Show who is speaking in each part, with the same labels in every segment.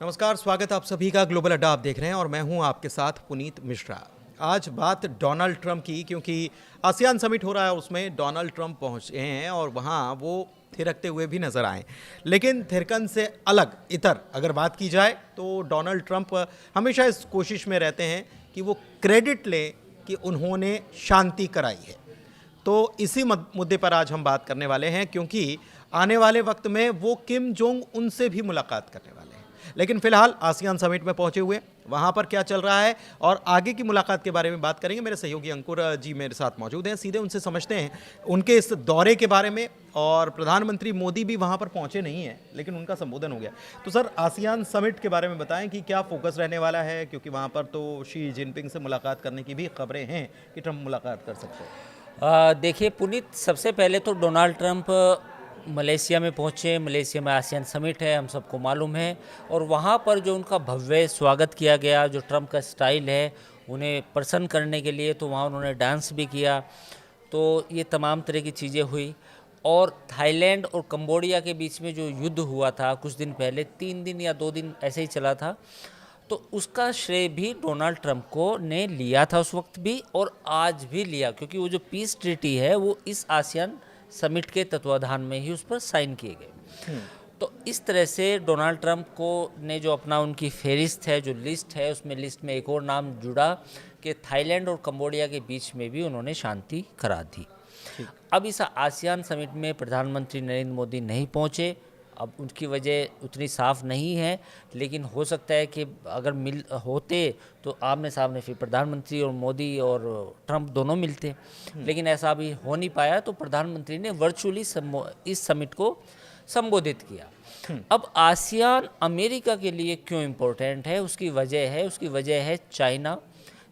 Speaker 1: नमस्कार, स्वागत है आप सभी का ग्लोबल अड्डा आप देख रहे हैं और मैं हूं आपके साथ पुनीत मिश्रा। आज बात डोनाल्ड ट्रंप की, क्योंकि आसियान समिट हो रहा है, उसमें डोनाल्ड ट्रंप पहुंचे हैं और वहां वो थिरकते हुए भी नजर आए। लेकिन थिरकन से अलग इतर अगर बात की जाए तो डोनाल्ड ट्रंप हमेशा इस कोशिश में रहते हैं कि वो क्रेडिट लें कि उन्होंने शांति कराई है। तो इसी मुद्दे पर आज हम बात करने वाले हैं, क्योंकि आने वाले वक्त में वो किम जोंग उनसे भी मुलाकात करने वाले हैं। लेकिन फिलहाल आसियान समिट में पहुंचे हुए, वहां पर क्या चल रहा है और आगे की मुलाकात के बारे में बात करेंगे। मेरे सहयोगी अंकुर जी मेरे साथ मौजूद हैं, सीधे उनसे समझते हैं उनके इस दौरे के बारे में। और प्रधानमंत्री मोदी भी वहां पर पहुंचे नहीं हैं, लेकिन उनका संबोधन हो गया। तो सर, आसियान समिट के बारे में बताएं कि क्या फोकस रहने वाला है, क्योंकि वहां पर तो शी जिनपिंग से मुलाकात करने की भी खबरें हैं कि ट्रंप मुलाकात कर सकते हैं।
Speaker 2: देखिए पुनीत, सबसे पहले तो डोनाल्ड ट्रंप मलेशिया में पहुँचे। मलेशिया में आसियान समिट है, हम सबको मालूम है। और वहाँ पर जो उनका भव्य स्वागत किया गया, जो ट्रंप का स्टाइल है उन्हें प्रसन्न करने के लिए, तो वहाँ उन्होंने डांस भी किया। तो ये तमाम तरह की चीज़ें हुई। और थाईलैंड और कंबोडिया के बीच में जो युद्ध हुआ था कुछ दिन पहले, 3 दिन या 2 दिन ऐसे ही चला था, तो उसका श्रेय भी डोनाल्ड ट्रंप को ने लिया था उस वक्त भी और आज भी लिया, क्योंकि वो जो पीस ट्रीटी है वो इस आसियान समिट के तत्वाधान में ही उस पर साइन किए गए। तो इस तरह से डोनाल्ड ट्रंप को ने जो अपना उनकी फेरिस्त है, जो लिस्ट है, उसमें लिस्ट में एक और नाम जुड़ा कि थाईलैंड और कंबोडिया के बीच में भी उन्होंने शांति करा दी। अब इस आसियान समिट में प्रधानमंत्री नरेंद्र मोदी नहीं पहुंचे। अब उनकी वजह उतनी साफ नहीं है, लेकिन हो सकता है कि अगर मिल होते तो आमने सामने फिर प्रधानमंत्री और मोदी और ट्रंप दोनों मिलते। लेकिन ऐसा अभी हो नहीं पाया, तो प्रधानमंत्री ने वर्चुअली इस समिट को संबोधित किया। अब आसियान अमेरिका के लिए क्यों इम्पोर्टेंट है, उसकी वजह है चाइना।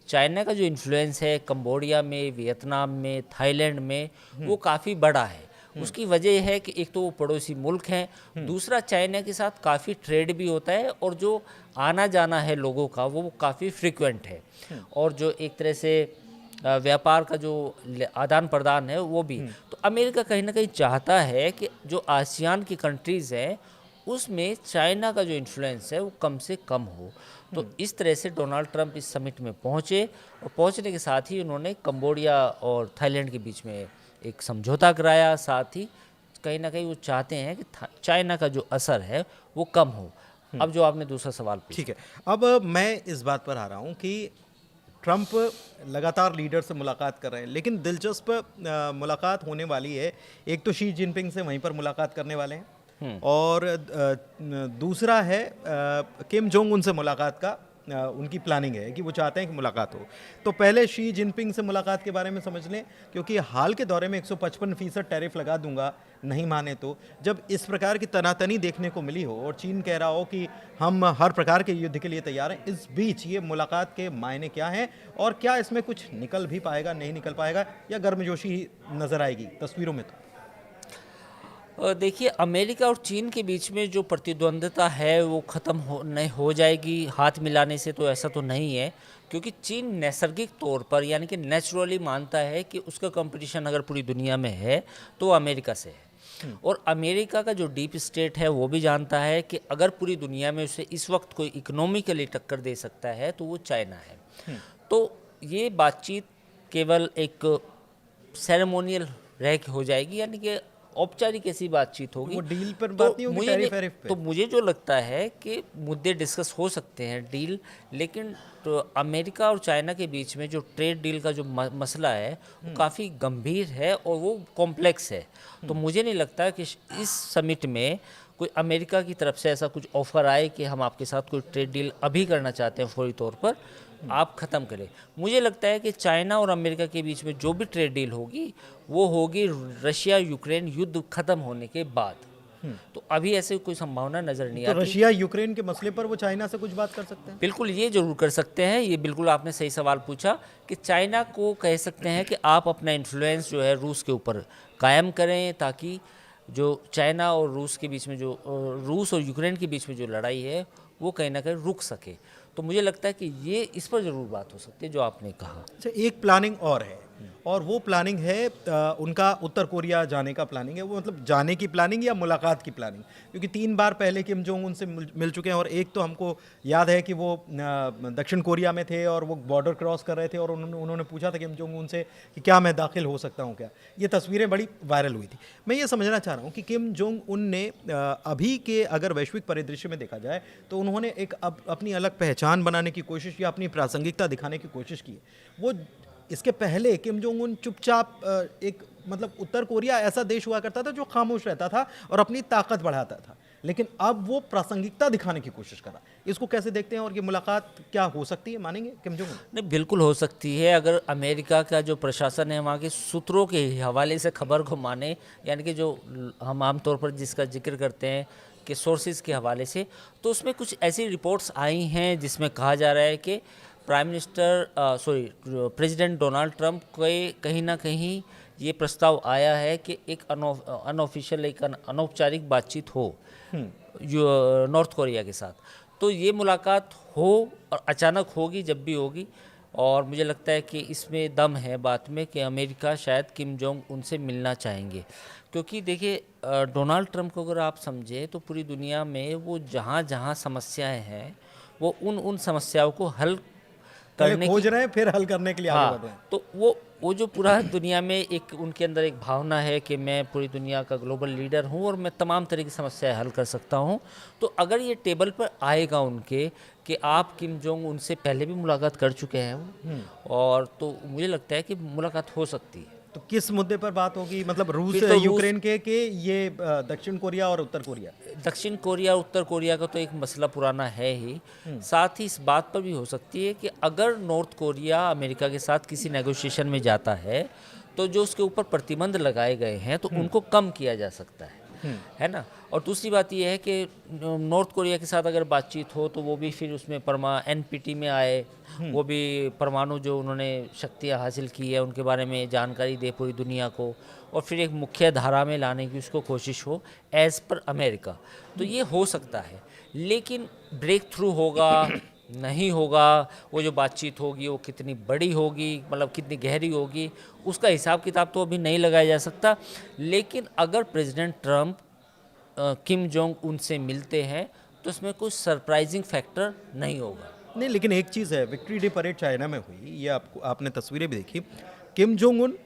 Speaker 2: चाइना का जो इन्फ्लुएंस है कंबोडिया में, वियतनाम में, थाईलैंड में, वो काफ़ी बड़ा है। उसकी वजह है कि एक तो वो पड़ोसी मुल्क हैं, दूसरा चाइना के साथ काफ़ी ट्रेड भी होता है और जो आना जाना है लोगों का वो काफ़ी फ्रिक्वेंट है। और जो एक तरह से व्यापार का जो आदान प्रदान है वो भी। तो अमेरिका कहीं ना कहीं चाहता है कि जो आसियान की कंट्रीज़ हैं उसमें चाइना का जो इन्फ्लुएंस है वो कम से कम हो। तो इस तरह से डोनाल्ड ट्रंप इस समिट में पहुँचे और पहुँचने के साथ ही उन्होंने कंबोडिया और थाईलैंड के बीच में एक समझौता कराया। साथ ही कहीं ना कहीं वो चाहते हैं कि चाइना का जो असर है वो कम हो। अब जो आपने दूसरा सवाल पूछा,
Speaker 1: ठीक है, अब मैं इस बात पर आ रहा हूँ कि ट्रंप लगातार लीडर से मुलाकात कर रहे हैं, लेकिन दिलचस्प मुलाकात होने वाली है। एक तो शी जिनपिंग से वहीं पर मुलाकात करने वाले हैं और दूसरा है किम जोंग उन से मुलाकात का उनकी प्लानिंग है कि वो चाहते हैं कि मुलाकात हो। तो पहले शी जिनपिंग से मुलाकात के बारे में समझ लें, क्योंकि हाल के दौरे में 155% टैरिफ लगा दूंगा नहीं माने तो। जब इस प्रकार की तनातनी देखने को मिली हो और चीन कह रहा हो कि हम हर प्रकार के युद्ध के लिए तैयार हैं, इस बीच ये मुलाकात के मायने क्या हैं और क्या इसमें कुछ निकल भी पाएगा, नहीं निकल पाएगा, या गर्मजोशी ही नजर आएगी तस्वीरों में?
Speaker 2: देखिए, अमेरिका और चीन के बीच में जो प्रतिद्वंद्विता है वो ख़त्म नहीं हो जाएगी हाथ मिलाने से, तो ऐसा तो नहीं है। क्योंकि चीन नैसर्गिक तौर पर यानी कि नेचुरली मानता है कि उसका कंपटीशन अगर पूरी दुनिया में है तो अमेरिका से है। और अमेरिका का जो डीप स्टेट है वो भी जानता है कि अगर पूरी दुनिया में उसे इस वक्त कोई इकोनॉमिकली टक्कर दे सकता है तो वो चाइना है। तो ये बातचीत केवल एक सेरेमोनियल रह के हो जाएगी, यानी कि औपचारिक ऐसी बातचीत होगी।
Speaker 1: वो डील पर बात नहीं होगी, टैरिफ वैरिफ पे।
Speaker 2: तो मुझे जो लगता है कि मुद्दे डिस्कस हो सकते हैं डील, लेकिन तो अमेरिका और चाइना के बीच में जो ट्रेड डील का जो मसला है वो काफ़ी गंभीर है और वो कॉम्प्लेक्स है। तो मुझे नहीं लगता कि इस समिट में कोई अमेरिका की तरफ से ऐसा कुछ ऑफर आए कि हम आपके साथ कोई ट्रेड डील अभी करना चाहते हैं, फौरी तौर पर आप ख़त्म करें। मुझे लगता है कि चाइना और अमेरिका के बीच में जो भी ट्रेड डील होगी वो होगी रशिया यूक्रेन युद्ध ख़त्म होने के बाद। तो अभी ऐसे कोई संभावना नज़र नहीं
Speaker 1: तो
Speaker 2: आती।
Speaker 1: रशिया यूक्रेन के मसले पर वो चाइना से कुछ बात कर सकते हैं?
Speaker 2: बिल्कुल, ये जरूर कर सकते हैं। ये बिल्कुल आपने सही सवाल पूछा कि चाइना को कह सकते हैं कि आप अपना इन्फ्लुएंस जो है रूस के ऊपर कायम करें, ताकि जो चाइना और रूस के बीच में जो रूस और यूक्रेन के बीच में जो लड़ाई है वो कहीं ना कहीं रुक सके। तो मुझे लगता है कि ये इस पर ज़रूर बात हो सकती है जो आपने कहा।
Speaker 1: अच्छा, एक प्लानिंग और है और वो प्लानिंग है उनका उत्तर कोरिया जाने का प्लानिंग है। वो मतलब जाने की प्लानिंग या मुलाकात की प्लानिंग, क्योंकि 3 बार पहले किम जोंग उन से मिल चुके हैं। और एक तो हमको याद है कि वो दक्षिण कोरिया में थे और वो बॉर्डर क्रॉस कर रहे थे और उन्होंने पूछा था किम जोंग उन से कि क्या मैं दाखिल हो सकता हूँ क्या। ये तस्वीरें बड़ी वायरल हुई थी। मैं ये समझना चाह रहा हूँ कि किम जोंग उन ने अभी के अगर वैश्विक परिदृश्य में देखा जाए तो उन्होंने एक अपनी अलग पहचान बनाने की कोशिश या अपनी प्रासंगिकता दिखाने की कोशिश की है। वो इसके पहले किम जोंग उन चुपचाप एक मतलब उत्तर कोरिया ऐसा देश हुआ करता था जो खामोश रहता था और अपनी ताकत बढ़ाता था, लेकिन अब वो प्रासंगिकता दिखाने की कोशिश कर रहा है। इसको कैसे देखते हैं और ये मुलाकात क्या हो सकती है, मानेंगे किम जोंग उन?
Speaker 2: नहीं, बिल्कुल हो सकती है अगर अमेरिका का जो प्रशासन है वहाँ के सूत्रों के हवाले से खबर को माने, यानी कि जो हम आमतौर पर जिसका जिक्र करते हैं कि सोर्सेज के हवाले से, तो उसमें कुछ ऐसी रिपोर्ट्स आई हैं जिसमें कहा जा रहा है कि प्रेसिडेंट डोनाल्ड ट्रंप के कहीं ना कहीं ये प्रस्ताव आया है कि एक अनऑफिशियल एक अनौपचारिक बातचीत हो जो नॉर्थ कोरिया के साथ। तो ये मुलाकात हो और अचानक होगी, जब भी होगी, और मुझे लगता है कि इसमें दम है बात में कि अमेरिका शायद किम जोंग उनसे मिलना चाहेंगे। क्योंकि देखिए डोनाल्ड ट्रंप को अगर आप समझें तो पूरी दुनिया में वो जहाँ जहाँ समस्याएं हैं वो उन समस्याओं को हल करने
Speaker 1: खोज रहे हैं, फिर हल करने के लिए आगे बढ़ रहे हैं।
Speaker 2: तो वो जो पूरा दुनिया में एक उनके अंदर एक भावना है कि मैं पूरी दुनिया का ग्लोबल लीडर हूँ और मैं तमाम तरह की समस्याएं हल कर सकता हूँ। तो अगर ये टेबल पर आएगा उनके कि आप किम जोंग उनसे पहले भी मुलाकात कर चुके हैं और तो मुझे लगता है कि मुलाकात हो सकती है।
Speaker 1: तो किस मुद्दे पर बात होगी, मतलब रूस
Speaker 2: फिर तो
Speaker 1: यूक्रेन के ये दक्षिण कोरिया और उत्तर कोरिया?
Speaker 2: दक्षिण कोरिया उत्तर कोरिया का तो एक मसला पुराना है ही, साथ ही इस बात पर भी हो सकती है कि अगर नॉर्थ कोरिया अमेरिका के साथ किसी नेगोशिएशन में जाता है तो जो उसके ऊपर प्रतिबंध लगाए गए हैं तो उनको कम किया जा सकता है ना। और दूसरी बात यह है कि नॉर्थ कोरिया के साथ अगर बातचीत हो तो वो भी फिर उसमें एनपीटी में आए, वो भी परमाणु जो उन्होंने शक्तियाँ हासिल की है उनके बारे में जानकारी दे पूरी दुनिया को, और फिर एक मुख्य धारा में लाने की उसको कोशिश हो एज़ पर अमेरिका। तो ये हो सकता है, लेकिन ब्रेक थ्रू होगा नहीं होगा, वो जो बातचीत होगी वो कितनी बड़ी होगी, मतलब कितनी गहरी होगी, उसका हिसाब किताब तो अभी नहीं लगाया जा सकता। लेकिन अगर प्रेसिडेंट ट्रंप किम जोंग उनसे मिलते हैं तो इसमें कुछ सरप्राइजिंग फैक्टर नहीं होगा।
Speaker 1: नहीं, लेकिन एक चीज़ है, विक्ट्री डे परेड चाइना में हुई, ये आपने तस्वीरें भी देखी। Kim Jong Un,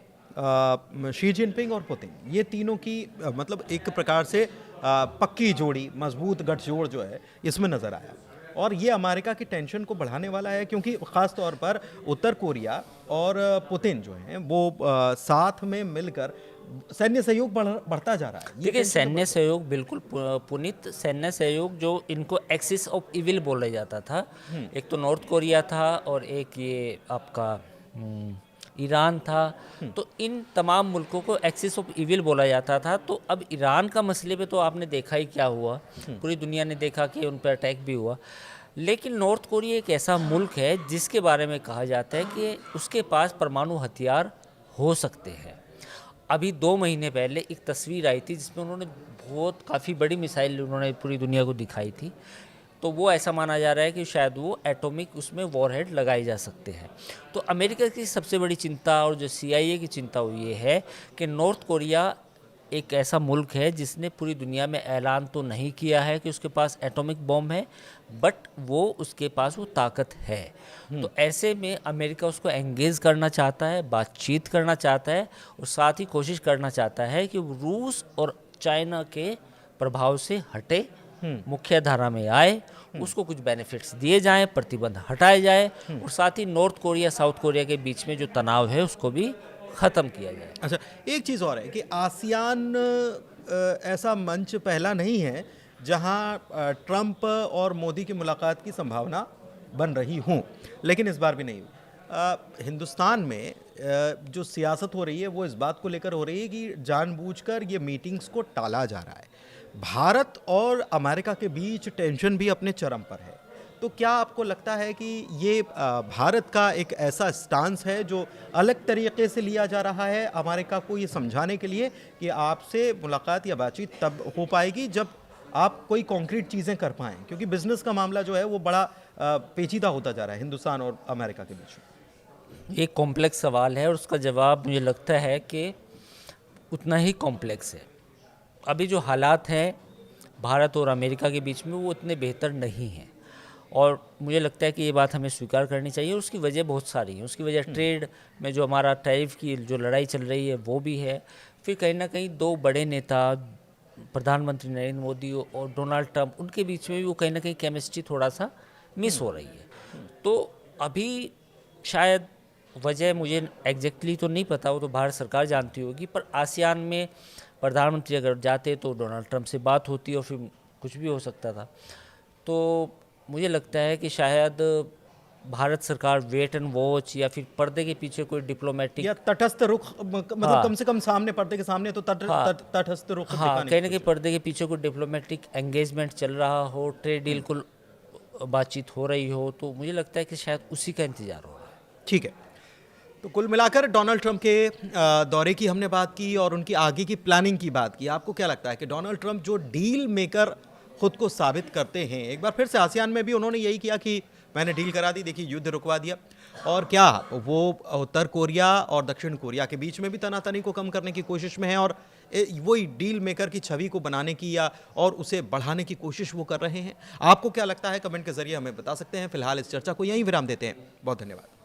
Speaker 1: Xi Jinping और पुतिन, ये तीनों की मतलब एक प्रकार से पक्की जोड़ी, मजबूत गठजोड़ जो है इसमें नज़र आया। और ये अमेरिका की टेंशन को बढ़ाने वाला है, क्योंकि ख़ास तौर पर उत्तर कोरिया और पुतिन जो हैं वो साथ में मिलकर सैन्य सहयोग बढ़ता जा रहा है।
Speaker 2: देखिए सैन्य सहयोग बिल्कुल पुनीत, सैन्य सहयोग जो इनको एक्सिस ऑफ इविल बोला जाता था, एक तो नॉर्थ कोरिया था और एक ये आपका ईरान था, तो इन तमाम मुल्कों को एक्सिस ऑफ इविल बोला जाता था। तो अब ईरान का मसले पे तो आपने देखा ही क्या हुआ, पूरी दुनिया ने देखा कि उन पर अटैक भी हुआ। लेकिन नॉर्थ कोरिया एक ऐसा मुल्क है जिसके बारे में कहा जाता है कि उसके पास परमाणु हथियार हो सकते हैं। अभी 2 महीने पहले एक तस्वीर आई थी जिसमें उन्होंने काफ़ी बड़ी मिसाइल उन्होंने पूरी दुनिया को दिखाई थी, तो वो ऐसा माना जा रहा है कि शायद वो एटॉमिक उसमें वॉरहेड लगाए जा सकते हैं। तो अमेरिका की सबसे बड़ी चिंता और जो CIA की चिंता वो ये है कि नॉर्थ कोरिया एक ऐसा मुल्क है जिसने पूरी दुनिया में ऐलान तो नहीं किया है कि उसके पास एटॉमिक बॉम्ब है, बट उसके पास वो ताकत है। तो ऐसे में अमेरिका उसको एंगेज करना चाहता है, बातचीत करना चाहता है और साथ ही कोशिश करना चाहता है कि रूस और चाइना के प्रभाव से हटे, मुख्य धारा में आए, उसको कुछ बेनिफिट्स दिए जाएं, प्रतिबंध हटाए जाए और साथ ही नॉर्थ कोरिया साउथ कोरिया के बीच में जो तनाव है उसको भी ख़त्म किया जाए।
Speaker 1: अच्छा, एक चीज़ और है कि आसियान ऐसा मंच पहला नहीं है जहां ट्रंप और मोदी की मुलाकात की संभावना बन रही हूँ, लेकिन इस बार भी नहीं हुई। हिंदुस्तान में जो सियासत हो रही है वो इस बात को लेकर हो रही है कि जानबूझकर ये मीटिंग्स को टाला जा रहा है। भारत और अमेरिका के बीच टेंशन भी अपने चरम पर है। तो क्या आपको लगता है कि ये भारत का एक ऐसा स्टांस है जो अलग तरीके से लिया जा रहा है अमेरिका को ये समझाने के लिए कि आपसे मुलाकात या बातचीत तब हो पाएगी जब आप कोई कॉन्क्रीट चीज़ें कर पाएँ, क्योंकि बिजनेस का मामला जो है वो बड़ा पेचीदा होता जा रहा है हिंदुस्तान और अमेरिका के बीच?
Speaker 2: ये कॉम्प्लेक्स सवाल है और उसका जवाब मुझे लगता है कि उतना ही कॉम्प्लेक्स है। अभी जो हालात हैं भारत और अमेरिका के बीच में वो इतने बेहतर नहीं हैं और मुझे लगता है कि ये बात हमें स्वीकार करनी चाहिए। उसकी वजह बहुत सारी है। उसकी वजह ट्रेड में जो हमारा टैरिफ की जो लड़ाई चल रही है वो भी है। फिर कहीं ना कहीं दो बड़े नेता प्रधानमंत्री नरेंद्र मोदी और डोनाल्ड ट्रंप, उनके बीच में भी वो कहीं ना कहीं केमिस्ट्री थोड़ा सा मिस हो रही है। तो अभी शायद वजह मुझे एग्जैक्टली तो नहीं पता, वो तो भारत सरकार जानती होगी, पर आसियान में प्रधानमंत्री अगर जाते तो डोनाल्ड ट्रंप से बात होती और फिर कुछ भी हो सकता था। तो मुझे लगता है कि शायद भारत सरकार वेट एंड वॉच या फिर पर्दे के पीछे कोई डिप्लोमेटिक
Speaker 1: या तटस्थ रुख, मतलब
Speaker 2: हाँ।
Speaker 1: कम से कम सामने, पर्दे के सामने तो
Speaker 2: हाँ।
Speaker 1: तटस्थ रुख
Speaker 2: हाँ,
Speaker 1: दिखाने
Speaker 2: कहीं
Speaker 1: की
Speaker 2: ना कहीं पर्दे के पीछे कोई डिप्लोमेटिक एंगेजमेंट चल रहा हो, ट्रेड डील को बातचीत हो रही हो, तो मुझे लगता है कि शायद उसी का इंतजार हो रहा है।
Speaker 1: ठीक है। तो कुल मिलाकर डोनाल्ड ट्रंप के दौरे की हमने बात की और उनकी आगे की प्लानिंग की बात की। आपको क्या लगता है कि डोनाल्ड ट्रंप जो डील मेकर खुद को साबित करते हैं, एक बार फिर से आसियान में भी उन्होंने यही किया कि मैंने डील करा दी, देखिए युद्ध रुकवा दिया, और क्या वो उत्तर कोरिया और दक्षिण कोरिया के बीच में भी तनातनी को कम करने की कोशिश में है और वही डील मेकर की छवि को बनाने की या और उसे बढ़ाने की कोशिश वो कर रहे हैं? आपको क्या लगता है, कमेंट के जरिए हमें बता सकते हैं। फिलहाल इस चर्चा को यहीं विराम देते हैं। बहुत धन्यवाद।